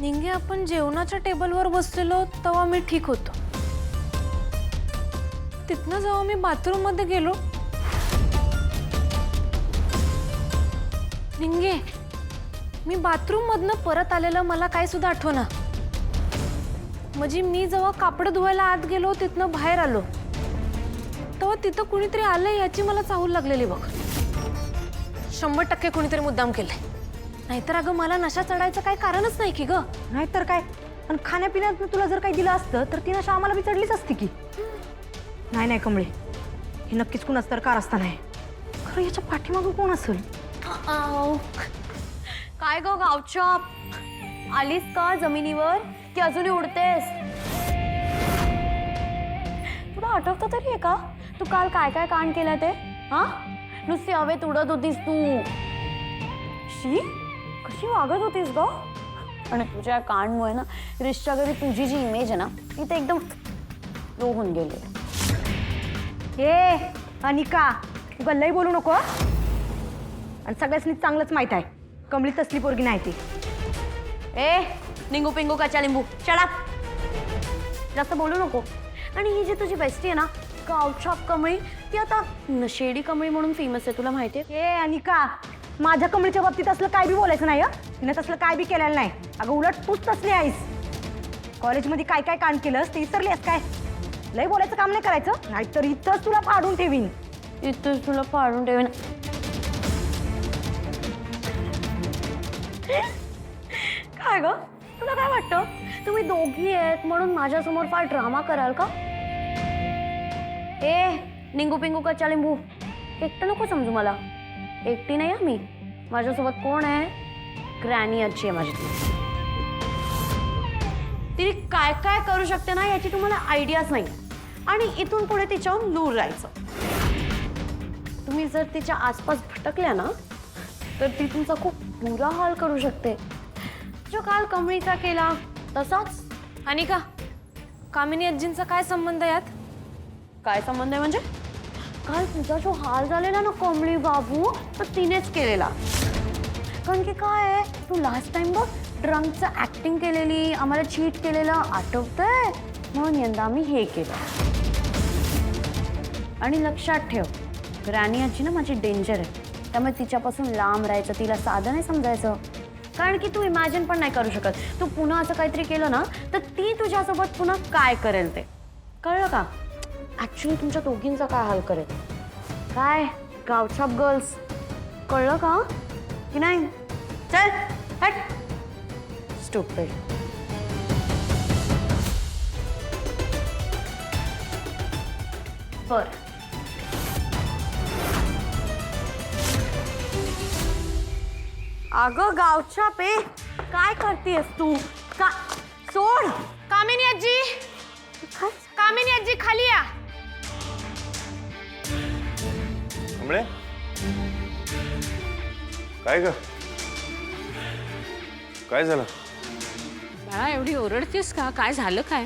निंगे आपण जेवणाच्या टेबलवर बसलेलो तेव्हा मी ठीक होतो. तिथनं जेव्हा मी बाथरूम मध्ये गेलो, निंगे मी बाथरूम मधनं परत आलेलं मला काय सुद्धा आठवना. म्हणजे मी जेव्हा कापड धुवायला आत गेलो तिथनं बाहेर आलो तेव्हा तिथं कुणीतरी आलंय याची मला चाहूल लागलेली बघ. 100% कुणीतरी मुद्दाम केलंय. नाहीतर अगं मला नशा चढायचं काही कारणच नाही की ग. नाहीतर काय, पण खाण्यापिण्यात तुला जर काही दिलं असतं तर ती नशा आम्हाला बी चढलीच असती की. नाही नाही कमळे, हे नक्कीच कुणाच तर कार असता नाही. खरं याच्या पाठीमागं कोण असेल? काय ग गावच्या, आलीस का जमिनीवर की अजूनही उडतेस? तुला आठवतं तरी आहे का तू काल काय काय कांड केलं ते? हा, नुसती हवेत उडत होतीस तू. शी, कशी वागत होतीस ग? आणि तुझ्या कांडमुळे ना रिश्च्या घरी तुझी जी इमेज आहे ना ती तर एकदम लो होऊन गेली. ए अनिका, तू गल्लही बोलू नको. आणि सगळ्यासनी चांगलंच माहित आहे कमळी तसली पोरगी नाही ती. ए निंगू पिंगू कच्चा लिंबू, चला जास्त बोलू नको. आणि ही जी तुझी बेस्टी आहे ना गावच्या कमळी, ती आता नशेडी कमळी म्हणून फेमस आहे, तुला माहिती आहे? ए अनिका, माझ्या कमळीच्या बाबतीत असलं काय बी बोलायचं नाही. तिने तसलं काय बी केलेलं नाही. अगं उलट तूच तसली आहेस. कॉलेजमध्ये काय काय कांड केलंस ते विसरलीस काय? लय बोलायचं काम नाही करायचं, नाहीतर इथंच तुला फाडून ठेवीन. इथंच तुला फाडून ठेवेन. काय ग, तुला काय वाटतं तुम्ही दोघी आहेत म्हणून माझ्यासमोर फार ड्रामा कराल का? ए निंगू पिंगू कच्चा लिंबू, एकटं नको समजू मला. एकटी नाही मी, माझ्यासोबत कोण आहे? ग्रॅनी आजी आहे माझी. ती काय काय करू शकते ना याची तुम्हाला आयडियाच नाही. आणि इथून पुढे तिच्याहून दूर राहायचं. तुम्ही जर तिच्या आसपास भटकल्या ना तर ती तुमचा खूप बुरा हाल करू शकते. जो काल कमळीचा केला तसाच. अनिका, कामिनी आजींचा काय संबंध यात? काय संबंध आहे म्हणजे? काल तुझा जो हाल झालेला ना कमळी बाबू, तर तिनेच केलेला. कारण की काय आहे, तू लास्ट टाइम बघ ड्रंकचं ऍक्टिंग केलेली, आम्हाला चीट केलेलं आठवतंय, म्हणून यंदा मी हे केलं. आणि लक्षात ठेव, ग्रॅनी आजी ना माझी डेंजर आहे, त्यामुळे तिच्यापासून लांब राहायचं, तिला साधं नाही समजायचं. कारण की तू इमॅजिन पण नाही करू शकत, तू पुन्हा असं काहीतरी केलं ना तर ती तुझ्यासोबत पुन्हा काय करेल ते. कळलं का? ऍक्च्युली तुमच्या दोघींचा काय हाल करेल. काय गावछाप गर्ल्स, कळलं का की नाही? चल हट स्टुपिड. बर, अगं गावच्या पे काय करतेस तू? का सोड. कामिनी आजी, काय? कामिनी आजी खाली या. कमळे, काय ग? काय झालं? बाळा एवढी ओरडतेस का? काय झालं काय?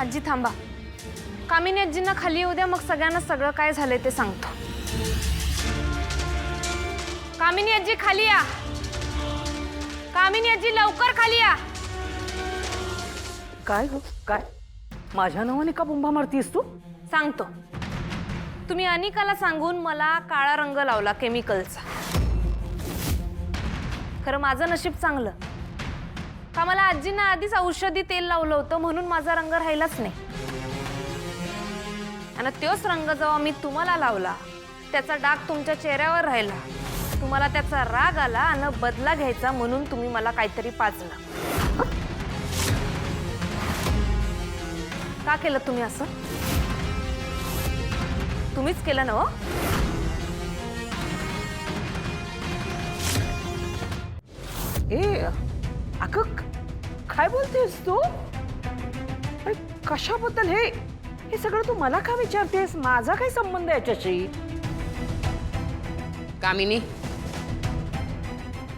आजी थांबा, कामिनी आजींना खाली येऊ द्या, मग सगळ्यांना सगळं काय झालंय ते सांगतो. कामिनी आजी खाली या. कामिनी आजी लवकर खाली या. काय ग काय? माझ्या नावाने का बोंबा मारतीस तू? सांगतो. तुम्ही अनिकाला सांगून मला काळा रंग लावला केमिकलचा. खरं माझं नशीब चांगलं का मला आजींना आधीच औषधी तेल लावलं होतं, म्हणून माझा रंग राहिलाच नाही. आणि तोच रंग जेव्हा मी तुम्हाला लावला त्याचा डाग तुमच्या चेहऱ्यावर राहिला. तुम्हाला त्याचा राग आला आणि बदला घ्यायचा म्हणून तुम्ही मला काहीतरी पाजलं. का केलं तुम्ही असं? तुम्हीच केलं ना हो? ए अगं काय बोलतेस तू? अरे कशाबद्दल हे सगळं तू मला का विचारतेस? माझा काय संबंध याच्याशी? कामिनी,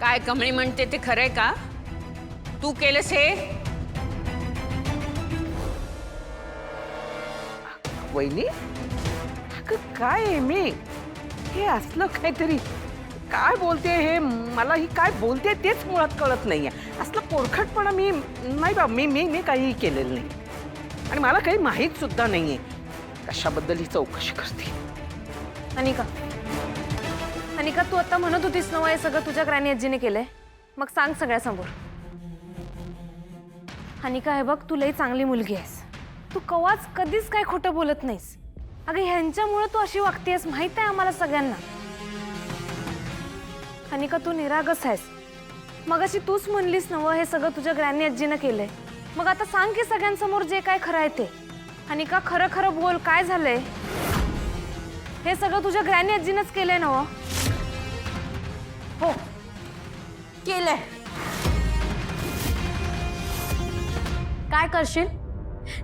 काय कमळी म्हणते ते खरंय का? तू केलंस हे? वहिनी, अगं काय आहे मी हे असलं काहीतरी काय बोलते हे मला ही काय बोलते तेच मुळात कळत नाहीये. असलं पोरखटपणा मी नाही बा मी मी मी काहीही केलेलं नाही आणि मला काही माहीत सुद्धा नाहीये कशाबद्दल ही चौकशी करते. अनिका अनिका तू आता म्हणत होतीस नवा हे सगळं तुझ्या ग्रॅनी आजीने केलंय, मग सांग सगळ्यासमोर. अनिका हे बघ, तू लई चांगली मुलगी आहेस, तू कवाच कधीच काय खोटं बोलत नाहीस. अगं ह्यांच्यामुळे तू अशी वागतेस माहित आहे आम्हाला सगळ्यांना. अनिका तू निरागस आहेस. मग अशी तूच म्हणलीस नवं हे सगळं तुझ्या ग्रॅनी आजीनं केलंय, मग आता सांग की सगळ्यांसमोर जे काय खरं आहे ते. अनिका खरं खरं बोल, काय झालंय? हे सगळं तुझ्या ग्रॅनी आजीनंच केलंय नवं? हो केलंय. काय करशील?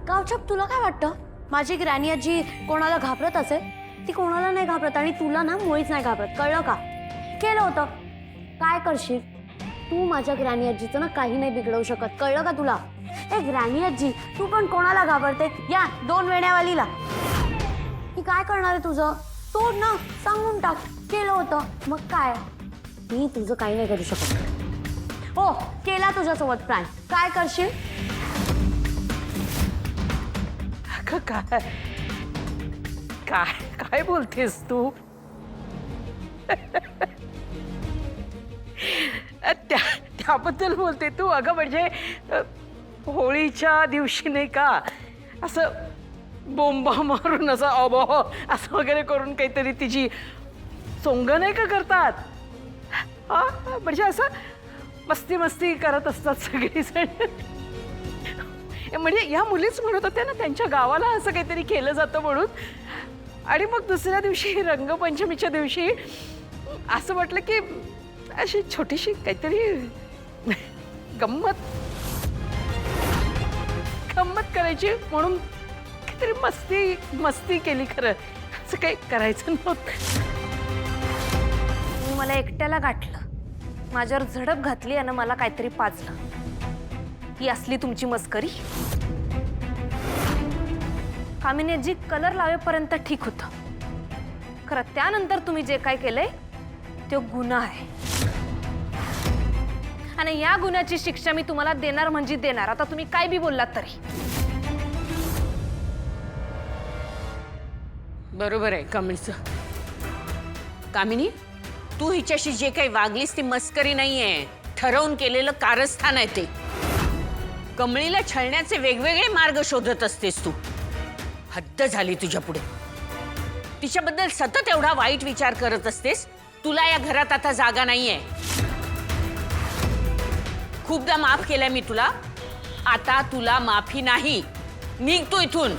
गावछाप तुला काय वाटतं माझी ग्रॅनी आजी कोणाला घाबरत असेल? ती कोणाला नाही घाबरत आणि तुला ना मुळीच नाही घाबरत, कळलं का? केलं होतं. काय करशील तू? माझ्या ग्रॅनी आजीचं ना काही नाही बिघडवू शकत, कळलं का तुला? ए ग्रॅनी आजी, तू पण कोणाला घाबरते? या 2 वेण्यावालीला. ही काय करणार आहे तुझं? तोड ना, सांगून टाक. केलं होतं मग काय? मी तुझं काही नाही करू शकत. हो केला तुझ्यासोबत प्लॅन. काय करशील? अगं काय काय काय बोलतेस तू? त्याबद्दल बोलते तू? अगं म्हणजे होळीच्या दिवशी नाही का असं बोंबा मारून असं अबो असं वगैरे करून काहीतरी तिची सोंग नाही का करतात? हा म्हणजे असं मस्ती मस्ती करत असतात सगळेजण. म्हणजे या मुलीच म्हणत होत्या ना त्यांच्या गावाला असं काहीतरी केलं जातं म्हणून. आणि मग दुसऱ्या दिवशी रंगपंचमीच्या दिवशी असं वाटलं की अशी छोटीशी काहीतरी गंमत करायची म्हणून काहीतरी मस्ती केली. खरं असं काही करायचं नव्हतं. तू मला एकट्याला गाठलं, माझ्यावर झडप घातली आणि मला काहीतरी पाजलं. ही असली तुमची मस्करी? कामिनी आजी, कलर लावेपर्यंत ठीक होतं, खरं त्यानंतर तुम्ही जे काय केलंय तो गुन्हा आहे आणि या गुन्ह्याची शिक्षा मी तुम्हाला देणार म्हणजे देणार. आता तुम्ही काय बी बोललात तरी. बरोबर आहे कमळीचं. कामिनी, तू हिच्याशी जे काही वागलीस ती मस्करी नाहीये, ठरवून केलेलं कारस्थान आहे ते. कमळीला छळण्याचे वेगवेगळे मार्ग शोधत असतेस तू. हद्द झाली तुझ्या पुढे. तिच्याबद्दल सतत एवढा वाईट विचार करत असतेस. तुला या घरात आता जागा नाहीये. खूपदा माफ केलंय मी तुला, आता तुला माफी नाही. निघ तू इथून.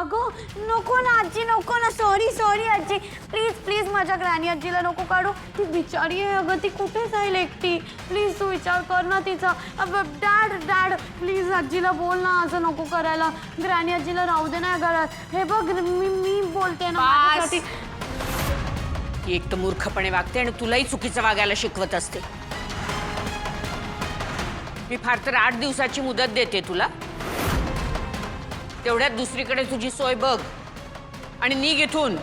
अगं नको ना आजी, नको ना. सॉरी आजी, प्लीज प्लीज माझ्या ग्रॅनी आजीला नको काढू. ती बिचारी आहे अगं, ती कुठे जाईल एकटी? प्लीज तू विचार कर ना तिचा. डॅड प्लीज आजीला बोल ना, असं नको करायला. ग्रॅनी आजीला राहू दे ना घरात. हे बघ मी बोलते ना माझ्यासाठी. ती एक तर मूर्खपणे वागते आणि तुलाही चुकीचं वागायला शिकवत असते. मी फार तर 8 दिवसाची मुदत देते तुला. तेवढ्यात दुसरीकडे तुझी सोय बघ आणि निघ इथून.